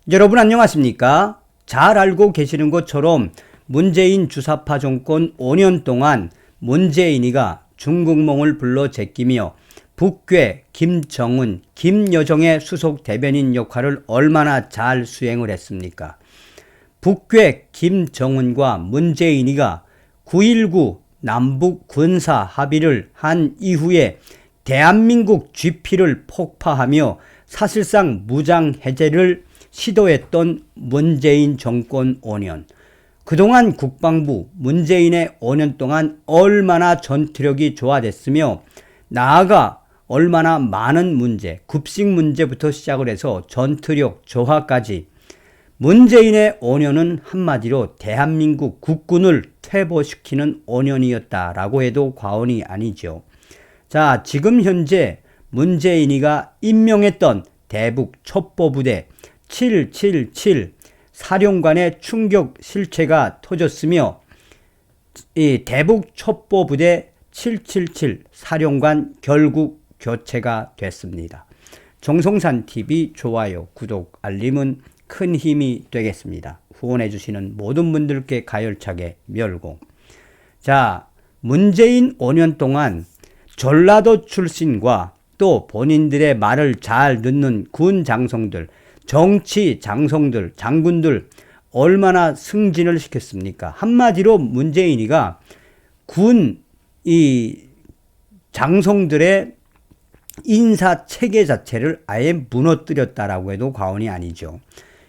여러분 안녕하십니까? 잘 알고 계시는 것처럼 문재인 주사파 정권 5년 동안 문재인이가 중국몽을 불러 제끼며 북괴, 김정은, 김여정의 수석 대변인 역할을 얼마나 잘 수행을 했습니까? 북괴 김정은과 문재인이가 9.19 남북 군사 합의를 한 이후에 대한민국 GP를 폭파하며 사실상 무장 해제를 시도했던 문재인 정권 5년. 그동안 국방부 문재인의 5년 동안 얼마나 전투력이 좋아졌으며 나아가 얼마나 많은 문제, 급식 문제부터 시작을 해서 전투력 저하까지 문재인의 5년은 한마디로 대한민국 국군을 퇴보시키는 5년이었다라고 해도 과언이 아니죠. 자, 지금 현재 문재인이가 임명했던 대북 첩보부대 777 사령관의 충격 실체가 터졌으며 이 대북 첩보부대 777 사령관 결국 교체가 됐습니다. 정성산TV 좋아요, 구독, 알림은 큰 힘이 되겠습니다. 후원해주시는 모든 분들께 가열차게 멸공. 자, 문재인 5년 동안 전라도 출신과 또 본인들의 말을 잘 듣는 군 장성들, 정치 장성들, 장군들 얼마나 승진을 시켰습니까? 한마디로 문재인이가 군 이 장성들의 인사 체계 자체를 아예 무너뜨렸다라고 해도 과언이 아니죠.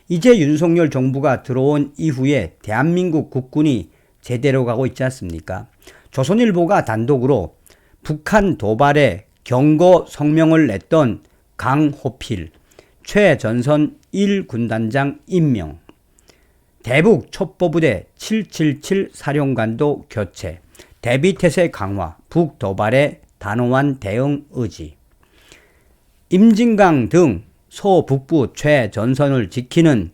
이제 윤석열 정부가 들어온 이후에 대한민국 국군이 제대로 가고 있지 않습니까? 조선일보가 단독으로 북한 도발에 경고 성명을 냈던 강호필, 최전선 1군단장 임명, 대북 첩보부대 777 사령관도 교체, 대비태세 강화, 북도발에 단호한 대응 의지, 임진강 등 소북부 최전선을 지키는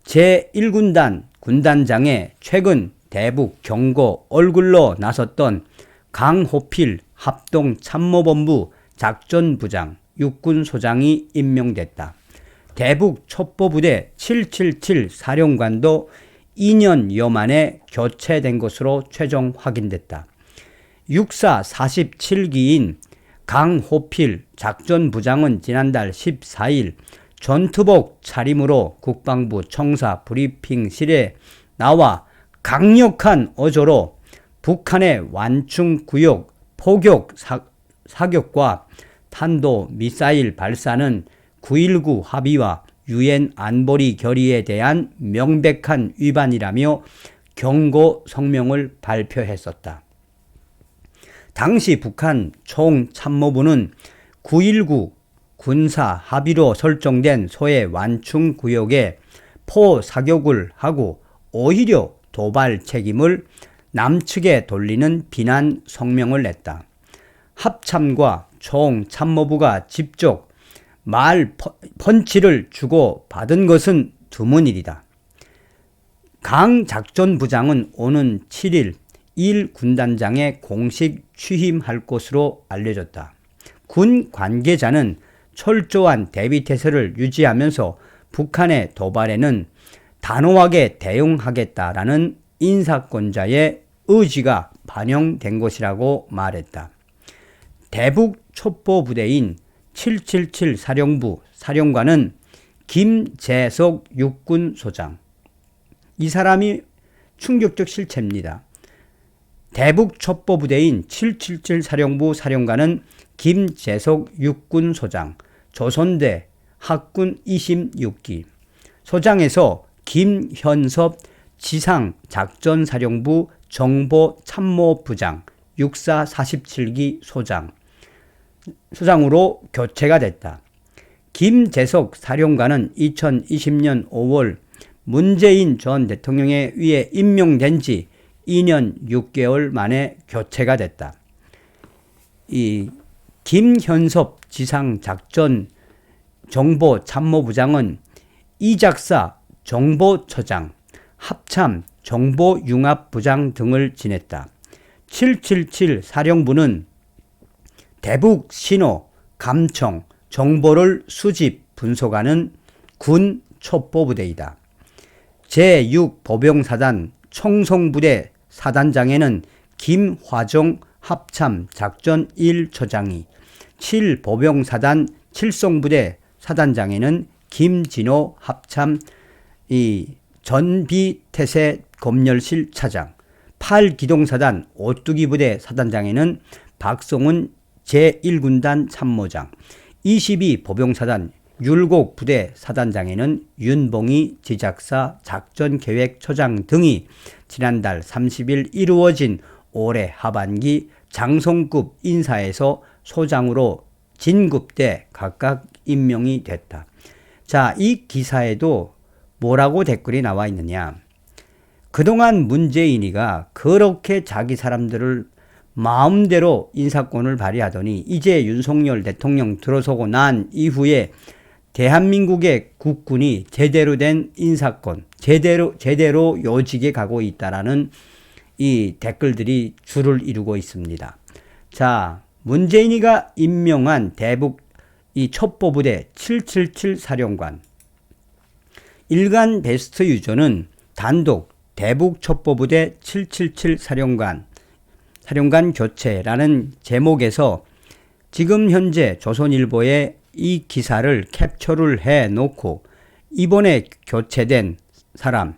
제1군단 군단장의 최근 대북 경고 얼굴로 나섰던 강호필 합동참모본부 작전부장 육군소장이 임명됐다. 대북 첩보부대 777 사령관도 2년여 만에 교체된 것으로 최종 확인됐다. 육사 47기인 강호필 작전부장은 지난달 14일 전투복 차림으로 국방부 청사 브리핑실에 나와 강력한 어조로 북한의 완충구역 포격 사격과 탄도미사일 발사는 9.19 합의와 유엔 안보리 결의에 대한 명백한 위반이라며 경고 성명을 발표했었다. 당시 북한 총참모부는 9.19 군사 합의로 설정된 소해 완충구역에 포사격을 하고 오히려 도발 책임을 남측에 돌리는 비난 성명을 냈다. 합참과 총참모부가 직접 말 펀치를 주고 받은 것은 드문 일이다. 강 작전부장은 오는 7일 1군단장에 공식 취임할 것으로 알려졌다. 군 관계자는 철저한 대비태세를 유지하면서 북한의 도발에는 단호하게 대응하겠다라는 인사권자의 의지가 반영된 것이라고 말했다. 대북 첩보부대인 777 사령부 사령관은 김재석 육군소장. 이 사람이 충격적 실체입니다. 대북 첩보부대인 777 사령부 사령관은 김재석 육군소장, 조선대 학군 26기, 소장에서 김현섭 지상작전사령부 정보참모부장, 육사 47기 소장으로 교체가 됐다. 김재석 사령관은 2020년 5월 문재인 전 대통령에 의해 임명된 지 2년 6개월 만에 교체가 됐다. 이 김현섭 지상작전 정보참모부장은 이작사 정보처장, 합참 정보융합부장 등을 지냈다. 777 사령부는 대북 신호, 감청, 정보를 수집, 분석하는 군 첩보부대이다. 제6보병사단 청송부대 사단장에는 김화종 합참 작전 1처장이, 7보병사단 칠성부대 사단장에는 김진호 합참 전비태세 검열실 차장, 8기동사단 오뚜기부대 사단장에는 박성훈 제1군단 참모장, 22보병사단 율곡부대 사단장에는 윤봉희 지작사 작전계획처장 등이 지난달 30일 이루어진 올해 하반기 장성급 인사에서 소장으로 진급돼 각각 임명이 됐다. 자, 이 기사에도 뭐라고 댓글이 나와 있느냐. 그동안 문재인이가 그렇게 자기 사람들을 마음대로 인사권을 발휘하더니 이제 윤석열 대통령 들어서고 난 이후에 대한민국의 국군이 제대로 된 인사권, 제대로 요직에 가고 있다라는 이 댓글들이 줄을 이루고 있습니다. 자, 문재인이가 임명한 대북 이 첩보부대 777 사령관, 일간 베스트 유저는 단독 대북 첩보부대 777 사령관 교체라는 제목에서 지금 현재 조선일보에 이 기사를 캡처를 해 놓고 이번에 교체된 사람,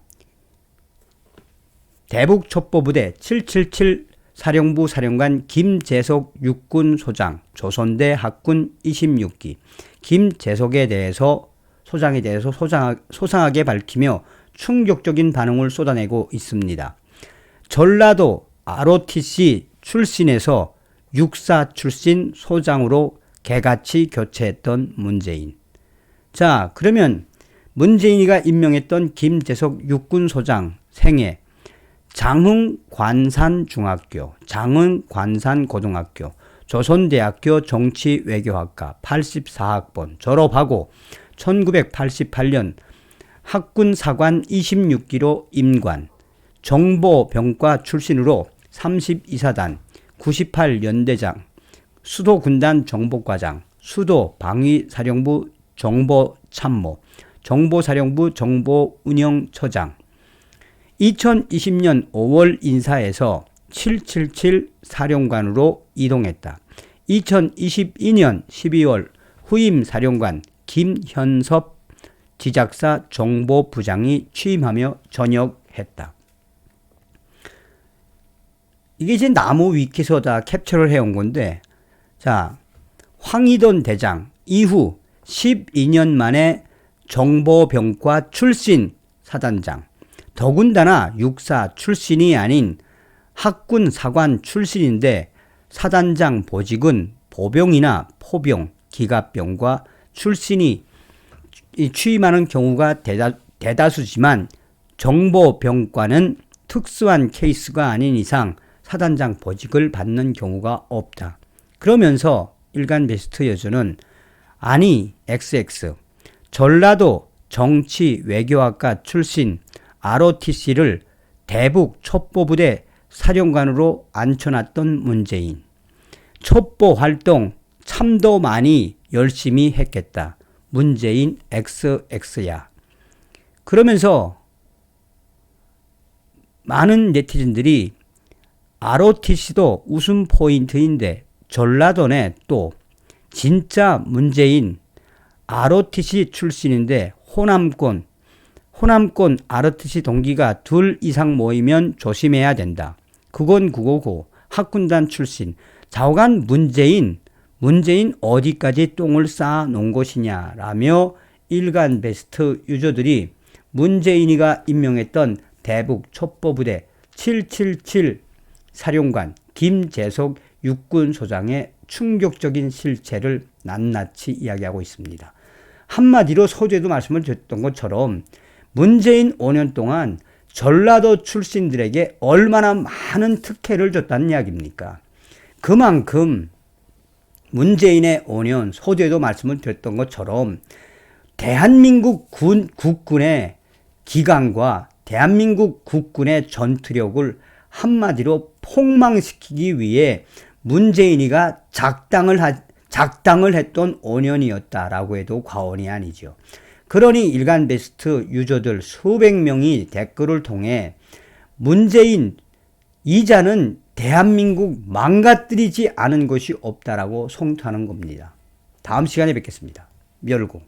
대북 첩보부대 777 사령부 사령관 김재석 육군소장, 조선대 학군 26기, 김재석에 대해서 소장에 대해서 소상하게 밝히며 충격적인 반응을 쏟아내고 있습니다. 전라도 ROTC 출신에서 육사 출신 소장으로 개같이 교체했던 문재인. 자, 그러면 문재인이가 임명했던 김재석 육군소장 생애 장흥관산중학교, 장흥관산고등학교, 조선대학교 정치외교학과 84학번 졸업하고 1988년 학군사관 26기로 임관, 정보병과 출신으로 32사단 98연대장, 수도군단 정보과장, 수도방위사령부 정보참모, 정보사령부 정보운영처장, 2020년 5월 인사에서 777 사령관으로 이동했다. 2022년 12월 후임 사령관 김현섭 지작사 정보부장이 취임하며 전역했다. 이게 이제 나무 위키에서 다 캡처를 해온 건데, 자, 황희돈 대장 이후 12년 만에 정보병과 출신 사단장, 더군다나 육사 출신이 아닌 학군 사관 출신인데 사단장 보직은 보병이나 포병, 기갑병과 출신이 취임하는 경우가 대다수지만 정보병과는 특수한 케이스가 아닌 이상 사단장 보직을 받는 경우가 없다. 그러면서 일간 베스트 여주는 아니 XX 전라도 정치 외교학과 출신 ROTC를 대북 첩보부대 사령관으로 앉혀놨던 문재인. 첩보 활동 참도 많이 열심히 했겠다. 문재인 XX야. 그러면서 많은 네티즌들이 ROTC도 웃음 포인트인데 전라도네 또 진짜 문재인 ROTC 출신인데 호남권 ROTC 동기가 둘 이상 모이면 조심해야 된다. 그건 그거고 학군단 출신 좌우간 문재인 어디까지 똥을 쌓아 놓은 것이냐라며 일간 베스트 유저들이 문재인이가 임명했던 대북 첩보부대 777 사령관 김재석 육군소장의 충격적인 실체를 낱낱이 이야기하고 있습니다. 한마디로 서두에도 말씀을 드렸던 것처럼 문재인 5년 동안 전라도 출신들에게 얼마나 많은 특혜를 줬다는 이야기입니까? 그만큼 문재인의 5년 서두에도 말씀을 드렸던 것처럼 대한민국 국군의 기강과 대한민국 국군의 전투력을 한마디로 폭망시키기 위해 문재인이가 작당을 했던 5년이었다라고 해도 과언이 아니죠. 그러니 일간 베스트 유저들 수백 명이 댓글을 통해 문재인 이자는 대한민국 망가뜨리지 않은 것이 없다라고 송탄하는 겁니다. 다음 시간에 뵙겠습니다. 멸구.